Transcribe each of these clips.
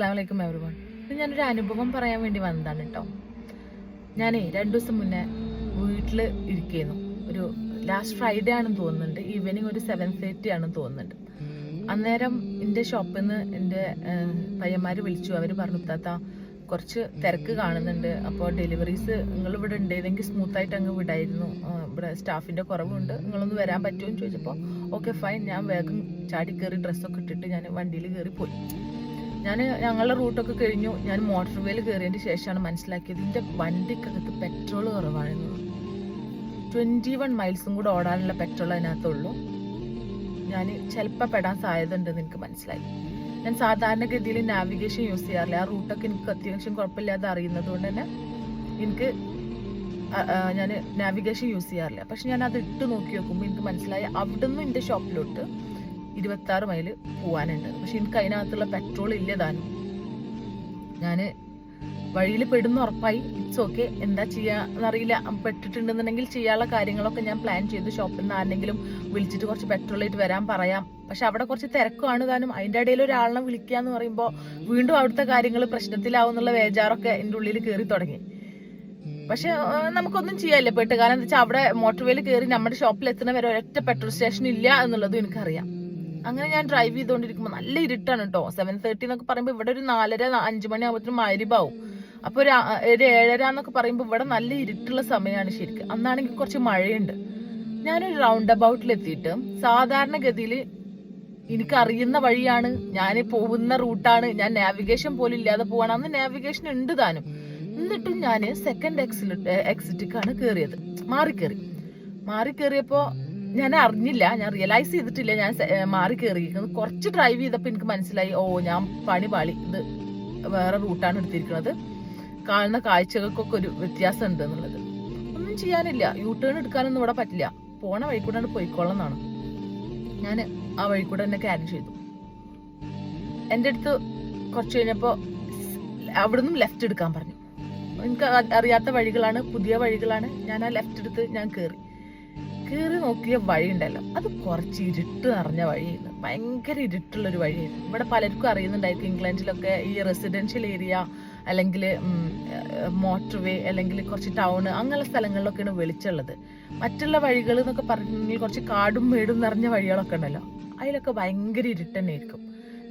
അസ്സലാമു അലൈക്കും എവരിവൺ. ഇത് ഞാനൊരു അനുഭവം പറയാൻ വേണ്ടി വന്നതാണ് കേട്ടോ. ഞാനേ 2 ദിവസം മുന്നേ വീട്ടിൽ ഇരിക്കുന്നു. ഒരു ലാസ്റ്റ് ഫ്രൈഡേ ആണെന്ന് തോന്നുന്നുണ്ട്. ഈവനിങ് ഒരു 7:30 ആണെന്ന് തോന്നുന്നുണ്ട്. അന്നേരം എൻ്റെ ഷോപ്പിൽ നിന്ന് എൻ്റെ പയ്യന്മാർ വിളിച്ചു. അവർ പറഞ്ഞു, താത്ത കുറച്ച് തിരക്ക് കാണുന്നുണ്ട്, അപ്പോൾ ഡെലിവറീസ് നിങ്ങളിവിടെ ഉണ്ടെങ്കിൽ സ്മൂത്തായിട്ട് അങ്ങ് വിടായിരുന്നു, ഇവിടെ സ്റ്റാഫിൻ്റെ കുറവുണ്ട്, നിങ്ങളൊന്ന് വരാൻ പറ്റുമോ എന്ന് ചോദിച്ചപ്പോൾ ഓക്കെ ഫൈൻ. ഞാൻ വേഗം ചാടി കയറി ഡ്രസ്സൊക്കെ ഇട്ടിട്ട് ഞാൻ വണ്ടിയിൽ കയറി പോയി. ഞങ്ങളുടെ റൂട്ടൊക്കെ കഴിഞ്ഞു. ഞാൻ മോട്ടോർ വേയിൽ കയറിയതിന് ശേഷമാണ് മനസ്സിലാക്കിയത് എൻ്റെ വണ്ടിക്കകത്ത് പെട്രോൾ കുറവാണെന്ന്. 21 മൈൽസും കൂടെ ഓടാനുള്ള പെട്രോൾ അതിനകത്തുള്ളൂ. ഞാൻ ചിലപ്പോൾ പെടാൻ സാധ്യത ഉണ്ടെന്ന് എനിക്ക് മനസ്സിലായി. ഞാൻ സാധാരണഗതിയിൽ നാവിഗേഷൻ യൂസ് ചെയ്യാറില്ല. ആ റൂട്ടൊക്കെ എനിക്ക് അത്യാവശ്യം കുഴപ്പമില്ലാതെ അറിയുന്നത് കൊണ്ട് തന്നെ ഞാൻ നാവിഗേഷൻ യൂസ് ചെയ്യാറില്ല. പക്ഷെ ഞാൻ അത് ഇട്ട് നോക്കി നോക്കുമ്പോൾ എനിക്ക് മനസ്സിലായി അവിടെ നിന്ന് എൻ്റെ ഷോപ്പിലോട്ട് 26 മൈൽ പോകാനുണ്ട്. പക്ഷെ എനിക്ക് അതിനകത്തുള്ള പെട്രോൾ ഇല്ലതാനും. ഞാൻ വഴിയിൽ പെടുന്ന ഉറപ്പായി. ഇറ്റ്സ് ഓക്കെ, എന്താ ചെയ്യാന്നറിയില്ല. പെട്ടിട്ടുണ്ടെന്നുണ്ടെങ്കിൽ ചെയ്യാനുള്ള കാര്യങ്ങളൊക്കെ ഞാൻ പ്ലാൻ ചെയ്തു. ഷോപ്പിൽ നിന്ന് ആരെങ്കിലും വിളിച്ചിട്ട് കുറച്ച് പെട്രോൾ ആയിട്ട് വരാൻ പറയാം. പക്ഷെ അവിടെ കുറച്ച് തിരക്കാണ് താനും. അതിൻ്റെ ഇടയിൽ ഒരാളിനെ വിളിക്കുക എന്ന് പറയുമ്പോൾ വീണ്ടും അവിടുത്തെ കാര്യങ്ങൾ പ്രശ്നത്തിലാവും എന്നുള്ള വേജാറൊക്കെ എൻ്റെ ഉള്ളിൽ കയറി തുടങ്ങി. പക്ഷെ നമുക്കൊന്നും ചെയ്യാനില്ല പെട്ട്. കാരണം എന്താ വെച്ചാൽ അവിടെ മോട്ടോർ വേയിൽ കയറി നമ്മുടെ ഷോപ്പിൽ എത്തുന്ന വരെ ഒരൊറ്റ പെട്രോൾ സ്റ്റേഷൻ ഇല്ല എന്നുള്ളതും എനിക്കറിയാം. അങ്ങനെ ഞാൻ ഡ്രൈവ് ചെയ്തുകൊണ്ടിരിക്കുമ്പോൾ നല്ല ഇരുട്ടാണ് കേട്ടോ. 7:30 എന്നൊക്കെ പറയുമ്പോൾ ഇവിടെ ഒരു 4:30-5 മണി ആകുമ്പോഴത്തേനും മഗ്‌രിബാവും. അപ്പോൾ ഒരു 7:30 എന്നൊക്കെ പറയുമ്പോൾ ഇവിടെ നല്ല ഇരുട്ടുള്ള സമയമാണ് ശരിക്കും. അന്നാണെങ്കിൽ കുറച്ച് മഴയുണ്ട്. ഞാനൊരു റൗണ്ട് അബൌട്ടിൽ എത്തിയിട്ട് സാധാരണഗതിയിൽ എനിക്കറിയുന്ന വഴിയാണ്, ഞാൻ പോകുന്ന റൂട്ടാണ്, ഞാൻ നാവിഗേഷൻ പോലും ഇല്ലാതെ പോവാണ്. അന്ന് നാവിഗേഷൻ ഉണ്ട് താനും. എന്നിട്ടും ഞാൻ സെക്കൻഡ് എക്സിറ്റിക്കാണ് കയറിയത്. മാറിക്കേറിയപ്പോൾ ഞാൻ അറിഞ്ഞില്ല, ഞാൻ റിയലൈസ് ചെയ്തിട്ടില്ല ഞാൻ മാറി കയറിയിരിക്കുന്നത്. കുറച്ച് ഡ്രൈവ് ചെയ്തപ്പോൾ എനിക്ക് മനസ്സിലായി, ഓ ഞാൻ പണി പാളി, ഇത് വേറെ റൂട്ടാണ് എടുത്തിരിക്കുന്നത്, കാണുന്ന കാഴ്ചകൾക്കൊക്കെ ഒരു വ്യത്യാസം ഉണ്ട് എന്നുള്ളത്. ഒന്നും ചെയ്യാനില്ല, യൂ ടേൺ എടുക്കാനൊന്നും ഇവിടെ പറ്റില്ല. പോണ വഴി കൂടെ പോയിക്കോളെന്നാണ്. ഞാൻ ആ വഴി കൂടെ തന്നെ ക്യാരി ചെയ്തു. എൻ്റെ അടുത്ത് കുറച്ച് കഴിഞ്ഞപ്പോൾ അവിടുന്ന് ലെഫ്റ്റ് എടുക്കാൻ പറഞ്ഞു. എനിക്ക് അറിയാത്ത വഴികളാണ്, പുതിയ വഴികളാണ്. ഞാൻ ആ ലെഫ്റ്റ് എടുത്ത് ഞാൻ കയറി നോക്കിയ വഴി ഉണ്ടല്ലോ, അത് കുറച്ച് ഇരുട്ട് നിറഞ്ഞ വഴിയായിരുന്നു. ഭയങ്കര ഇരുട്ടുള്ളൊരു വഴിയായിരുന്നു. ഇവിടെ പലർക്കും അറിയുന്നുണ്ടായിരിക്കും, ഇംഗ്ലണ്ടിലൊക്കെ ഈ റെസിഡൻഷ്യൽ ഏരിയ അല്ലെങ്കിൽ മോട്ടോർ വേ അല്ലെങ്കിൽ കുറച്ച് ടൗൺ അങ്ങനെയുള്ള സ്ഥലങ്ങളിലൊക്കെയാണ് വെളിച്ചമുള്ളത്. മറ്റുള്ള വഴികൾ എന്നൊക്കെ പറഞ്ഞെങ്കിൽ കുറച്ച് കാടും മേടും നിറഞ്ഞ വഴികളൊക്കെ ഉണ്ടല്ലോ, അതിലൊക്കെ ഭയങ്കര ഇരുട്ട് തന്നെ ആയിരിക്കും.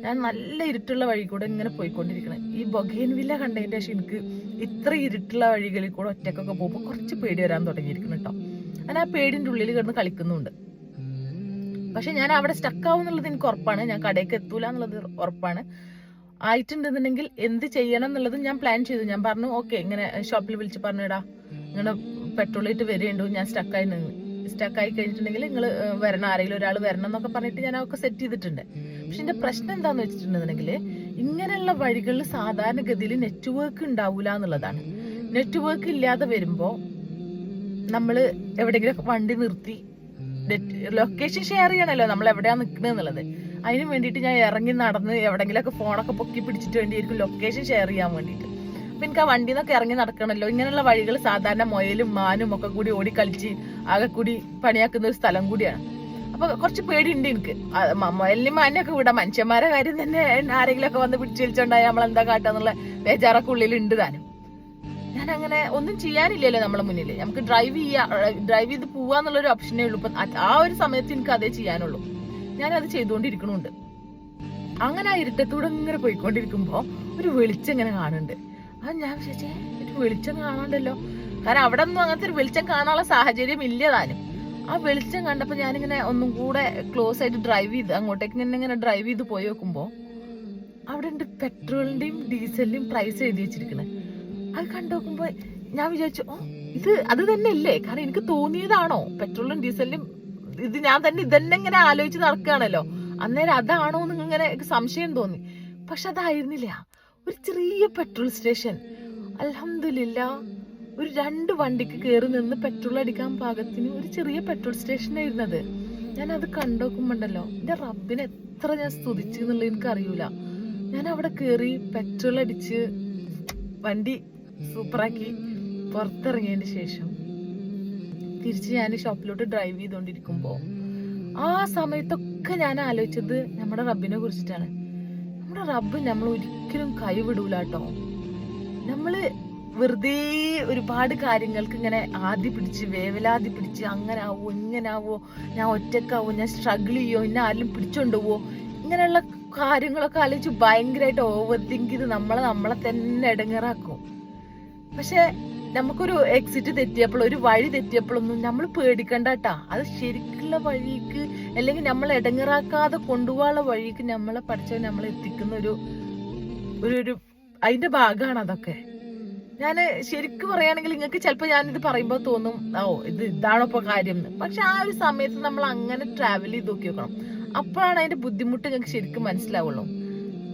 ഞാൻ നല്ല ഇരുട്ടുള്ള വഴി കൂടെ ഇങ്ങനെ പോയിക്കൊണ്ടിരിക്കണം. ഈ ബൊഗെയിൻവില്ല കണ്ടതിൻ്റെ ശേഷം എനിക്ക് ഇത്ര ഇരുട്ടുള്ള വഴികളിൽ കൂടെ ഒറ്റക്കൊക്കെ പോകുമ്പോൾ കുറച്ച് പേടി വരാൻ തുടങ്ങിയിരിക്കണം കേട്ടോ. ഞാൻ ആ പേടിൻ്റെ ഉള്ളിൽ കിടന്ന് കളിക്കുന്നുണ്ട്. പക്ഷെ ഞാൻ അവിടെ സ്റ്റക്കാവും എന്നുള്ളത് എനിക്ക് ഉറപ്പാണ്. ഞാൻ കടയിലേക്ക് എത്തൂല എന്നുള്ളത് ഉറപ്പാണ്. ആയിട്ടുണ്ടെന്നുണ്ടെങ്കിൽ എന്ത് ചെയ്യണം എന്നുള്ളത് ഞാൻ പ്ലാൻ ചെയ്തു. ഞാൻ പറഞ്ഞു ഓക്കെ, ഇങ്ങനെ ഷോപ്പിൽ വിളിച്ച് പറഞ്ഞിടാ, ഇങ്ങനെ പെട്രോൾ ആയിട്ട് വരേണ്ടു, ഞാൻ സ്റ്റക്കായി കഴിഞ്ഞിട്ടുണ്ടെങ്കിൽ നിങ്ങൾ വരണം, ആരെങ്കിലും ഒരാൾ വരണം എന്നൊക്കെ പറഞ്ഞിട്ട് ഞാൻ അതൊക്കെ സെറ്റ് ചെയ്തിട്ടുണ്ട്. പക്ഷെ എന്റെ പ്രശ്നം എന്താന്ന് വെച്ചിട്ടുണ്ടെന്നുണ്ടെങ്കിൽ ഇങ്ങനെയുള്ള വഴികളിൽ സാധാരണഗതിയിൽ നെറ്റ്വർക്ക് ഉണ്ടാവൂല എന്നുള്ളതാണ്. നെറ്റ്വർക്ക് ഇല്ലാതെ വരുമ്പോൾ നമ്മൾ എവിടെയെങ്കിലും വണ്ടി നിർത്തി ലൊക്കേഷൻ ഷെയർ ചെയ്യണമല്ലോ നമ്മൾ എവിടെയാ നിൽക്കുന്നത് എന്നുള്ളത്. അതിന് വേണ്ടിയിട്ട് ഞാൻ ഇറങ്ങി നടന്ന് എവിടെയെങ്കിലുമൊക്കെ ഫോണൊക്കെ പൊക്കി പിടിച്ചിട്ട് വേണ്ടിയിരിക്കും ലൊക്കേഷൻ ഷെയർ ചെയ്യാൻ വേണ്ടിയിട്ട്. അപ്പം എനിക്ക് ആ വണ്ടിയിൽ നിന്നൊക്കെ ഇറങ്ങി നടക്കണമല്ലോ. ഇങ്ങനെയുള്ള വഴികൾ സാധാരണ മുയലും മാനും ഒക്കെ കൂടി ഓടിക്കളിച്ച് ആകെ കൂടി പണിയാക്കുന്ന ഒരു സ്ഥലം കൂടിയാണ്. അപ്പൊ കുറച്ച് പേടിയുണ്ട് എനിക്ക്. മുയലിനും മാനൊക്കെ വിടാം, മനുഷ്യന്മാരെ കാര്യം തന്നെ ആരെങ്കിലുമൊക്കെ വന്ന് പിടിച്ചു വലിച്ചോണ്ടായി നമ്മളെന്താ കാട്ടാന്നുള്ള ബേജാറൊക്കെ ഉള്ളിലുണ്ട് താനും. ഞാൻ അങ്ങനെ ഒന്നും ചെയ്യാനില്ലല്ലോ നമ്മളെ മുന്നിൽ. നമുക്ക് ഡ്രൈവ് ചെയ്ത് പോവാന്നുള്ളൊരു ഓപ്ഷനേ ഉള്ളൂ. ഇപ്പൊ ആ ഒരു സമയത്ത് എനിക്ക് അതേ ചെയ്യാനുള്ളൂ. ഞാനത് ചെയ്തുകൊണ്ടിരിക്കണുണ്ട്. അങ്ങനെ ആ ഇരുട്ടത്തൂടെ ഇങ്ങനെ പോയിക്കൊണ്ടിരിക്കുമ്പോ ഒരു വെളിച്ചം ഇങ്ങനെ കാണുന്നുണ്ട്. അത് ഞാൻ വിചാരിച്ചേ, ഒരു വെളിച്ചം കാണാണ്ടല്ലോ. കാരണം അവിടെ ഒന്നും അങ്ങനത്തെ ഒരു വെളിച്ചം കാണാനുള്ള സാഹചര്യം ഇല്ല താനും. ആ വെളിച്ചം കണ്ടപ്പോൾ ഞാനിങ്ങനെ ഒന്നും കൂടെ ക്ലോസ് ആയിട്ട് ഡ്രൈവ് ചെയ്ത് അങ്ങോട്ടേക്ക് ഇങ്ങനെ ഡ്രൈവ് ചെയ്ത് പോയി നോക്കുമ്പോൾ അവിടെ ഉണ്ട് പെട്രോളിന്റെയും ഡീസലിന്റെയും പ്രൈസ് എഴുതി വെച്ചിരിക്കണേ. അത് കണ്ടു നോക്കുമ്പോ ഞാൻ വിചാരിച്ചു, ഓ അത് തന്നെ അല്ലേ. കാരണം എനിക്ക് തോന്നിയതാണോ പെട്രോളിനും ഡീസലിനും, ഇത് ഞാൻ തന്നെ ഇതന്നെ ഇങ്ങനെ ആലോചിച്ച് നടക്കുകയാണല്ലോ. അന്നേരം അതാണോ എന്ന് ഇങ്ങനെ സംശയം തോന്നി. പക്ഷെ അതായിരുന്നില്ല. ഒരു ചെറിയ പെട്രോൾ സ്റ്റേഷൻ. അൽഹംദുലില്ലാ, ഒരു 2 വണ്ടിക്ക് കയറി നിന്ന് പെട്രോൾ അടിക്കാൻ പാകത്തിന് ഒരു ചെറിയ പെട്രോൾ സ്റ്റേഷനായിരുന്നത്. ഞാൻ അത് കണ്ടോക്കുമ്പോണ്ടല്ലോ, എന്റെ റബ്ബിനെ എത്ര ഞാൻ സ്തുതിച്ചു എന്നുള്ളത് എനിക്കറിയൂല. ഞാൻ അവിടെ കയറി പെട്രോൾ അടിച്ച് വണ്ടി സൂപ്പറാക്കി പുറത്തിറങ്ങിയതിന് ശേഷം തിരിച്ച് ഞാൻ ഷോപ്പിലോട്ട് ഡ്രൈവ് ചെയ്തുകൊണ്ടിരിക്കുമ്പോൾ ആ സമയത്തൊക്കെ ഞാൻ ആലോചിച്ചത് നമ്മുടെ റബ്ബിനെ കുറിച്ചിട്ടാണ്. നമ്മുടെ റബ്ബ് നമ്മൾ ഒരിക്കലും കൈവിടൂല കേട്ടോ. നമ്മള് വെറുതെ ഒരുപാട് കാര്യങ്ങൾക്ക് ഇങ്ങനെ ആദ്യ പിടിച്ച് വേവലാതി പിടിച്ച് അങ്ങനെ ആവോ ഇങ്ങനാവോ, ഞാൻ ഒറ്റക്കാവോ, ഞാൻ സ്ട്രഗിൾ ചെയ്യോ, ഇന്നെ ആരെങ്കിലും പിടിച്ചോണ്ടുപോവോ, ഇങ്ങനെയുള്ള കാര്യങ്ങളൊക്കെ ആലോചിച്ച് ഭയങ്കരമായിട്ട് ഓവർ തിങ്ക് ചെയ്ത് നമ്മളെ തന്നെ ഇടങ്ങേറാക്കും. പക്ഷെ നമുക്കൊരു എക്സിറ്റ് തെറ്റിയപ്പോൾ, ഒരു വഴി തെറ്റിയപ്പോഴൊന്നും നമ്മൾ പേടിക്കണ്ട കേട്ടാ. അത് ശരിക്കുള്ള വഴിക്ക് അല്ലെങ്കിൽ നമ്മളെ ഇടങ്ങേറാക്കാതെ കൊണ്ടുപോകാനുള്ള വഴിക്ക് നമ്മളെ പഠിച്ചവൻ നമ്മളെ എത്തിക്കുന്ന ഒരു അതിന്റെ ഭാഗമാണ് അതൊക്കെ. ഞാൻ ശരിക്കും പറയുകയാണെങ്കിൽ നിങ്ങൾക്ക് ചിലപ്പോൾ ഞാനിത് പറയുമ്പോൾ തോന്നും ഇതാണോ ഇപ്പൊ കാര്യം എന്ന്. പക്ഷെ ആ ഒരു സമയത്ത് നമ്മൾ അങ്ങനെ ട്രാവൽ ചെയ്ത് നോക്കി നോക്കണം. അപ്പോഴാണ് അതിന്റെ ബുദ്ധിമുട്ട് നിങ്ങൾക്ക് ശരിക്കും മനസ്സിലാവുള്ളൂ.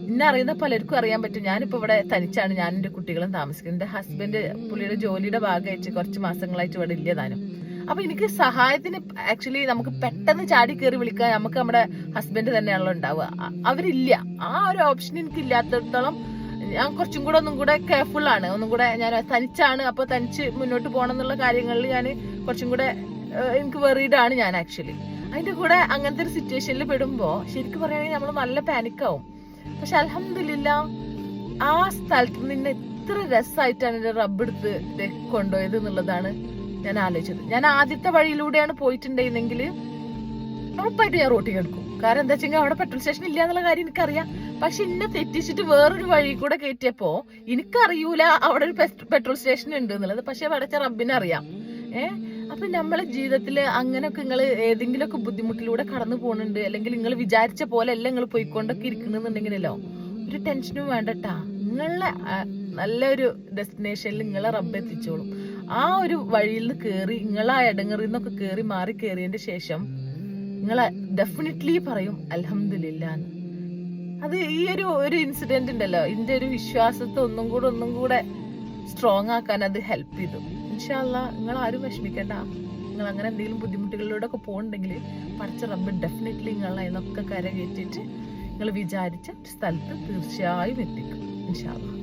എന്നെ അറിയുന്ന പലർക്കും അറിയാൻ പറ്റും. ഞാനിപ്പോ ഇവിടെ തനിച്ചാണ്, ഞാൻ എന്റെ കുട്ടികളും താമസിക്കുന്നത്. എന്റെ ഹസ്ബൻഡ് പുള്ളിയുടെ ജോലിയുടെ ഭാഗമായിട്ട് കുറച്ച് മാസങ്ങളായിട്ട് ഇവിടെ ഇല്ല താനും. അപ്പൊ എനിക്ക് സഹായത്തിന് ആക്ച്വലി നമുക്ക് പെട്ടെന്ന് ചാടി കയറി വിളിക്കാൻ നമുക്ക് നമ്മുടെ ഹസ്ബൻഡ് തന്നെയാണല്ലോ ഉണ്ടാവുക. അവരില്ല. ആ ഒരു ഓപ്ഷൻ എനിക്ക് ഇല്ലാത്തടത്തോളം ഞാൻ കുറച്ചും കൂടെ ഒന്നും കൂടെ കെയർഫുൾ ആണ്. ഒന്നും കൂടെ ഞാൻ തനിച്ചാണ്, അപ്പൊ തനിച്ച് മുന്നോട്ട് പോകണം എന്നുള്ള കാര്യങ്ങളിൽ ഞാൻ കുറച്ചും കൂടെ എനിക്ക് വെറീഡാണ് ഞാൻ ആക്ച്വലി. അതിന്റെ കൂടെ അങ്ങനത്തെ ഒരു സിറ്റുവേഷനിൽ പെടുമ്പോ ശരിക്കും പറയുകയാണെങ്കിൽ നമ്മൾ നല്ല പാനിക്കാവും. പക്ഷെ അൽഹംദുലില്ലാ ആ സ്ഥലത്ത് നിന്ന് എത്ര രസമായിട്ടാണ് എന്റെ റബ്ബെടുത്ത് കൊണ്ടുപോയത് എന്നുള്ളതാണ് ഞാൻ ആലോചിച്ചത്. ഞാൻ ആദ്യത്തെ വഴിയിലൂടെയാണ് പോയിട്ടുണ്ടെങ്കിൽ ഉറപ്പായിട്ട് ഞാൻ റോട്ടിൽ എടുക്കും. കാരണം എന്താ വെച്ചാൽ അവിടെ പെട്രോൾ സ്റ്റേഷൻ ഇല്ല എന്നുള്ള കാര്യം എനിക്കറിയാം. പക്ഷെ ഇന്നെ തെറ്റിച്ചിട്ട് വേറൊരു വഴി കൂടെ കയറ്റിയപ്പോ എനിക്കറിയൂല അവിടെ ഒരു പെട്രോൾ സ്റ്റേഷൻ ഉണ്ട് എന്നുള്ളത്. പക്ഷെ പഠിച്ച റബ്ബിനറിയാം. അപ്പൊ നമ്മളെ ജീവിതത്തില് അങ്ങനെയൊക്കെ നിങ്ങൾ ഏതെങ്കിലുമൊക്കെ ബുദ്ധിമുട്ടിലൂടെ കടന്നു പോകുന്നുണ്ട്, അല്ലെങ്കിൽ നിങ്ങൾ വിചാരിച്ച പോലെ അല്ല നിങ്ങൾ പോയിക്കൊണ്ടൊക്കെ ഇരിക്കണമെന്നുണ്ടെങ്കിലോ ഒരു ടെൻഷനും വേണ്ടട്ടാ. നിങ്ങളെ നല്ലൊരു ഡെസ്റ്റിനേഷനിൽ നിങ്ങളെ റബ്ബ് എത്തിച്ചോളും. ആ ഒരു വഴിയിൽ നിന്ന് കയറി നിങ്ങളാ ഇടങ്ങറിൽ നിന്നൊക്കെ കയറി മാറി കയറിയതിന്റെ ശേഷം നിങ്ങളെ ഡെഫിനറ്റ്ലി പറയും അൽഹംദുലില്ലാന്ന്. അത് ഈ ഒരു ഇൻസിഡന്റ് ഉണ്ടല്ലോ, ഇതിന്റെ ഒരു വിശ്വാസത്തെ ഒന്നും കൂടെ സ്ട്രോങ് ആക്കാൻ അത് ഹെൽപ്പ് ചെയ്തു. ഇൻഷാ അല്ലാഹ് നിങ്ങൾ ആരും വിഷമിക്കണ്ട. നിങ്ങൾ അങ്ങനെ എന്തെങ്കിലും ബുദ്ധിമുട്ടുകളിലൂടെ ഒക്കെ പോകുന്നുണ്ടെങ്കിൽ പഠിച്ച റബ്ബ് ഡെഫിനറ്റ്ലി നിങ്ങളെ അതിനൊക്കെ കര കയറ്റിയിട്ട് നിങ്ങൾ വിചാരിച്ച സ്ഥലത്ത് തീർച്ചയായും എത്തിക്കും ഇൻഷാ അല്ലാഹ്.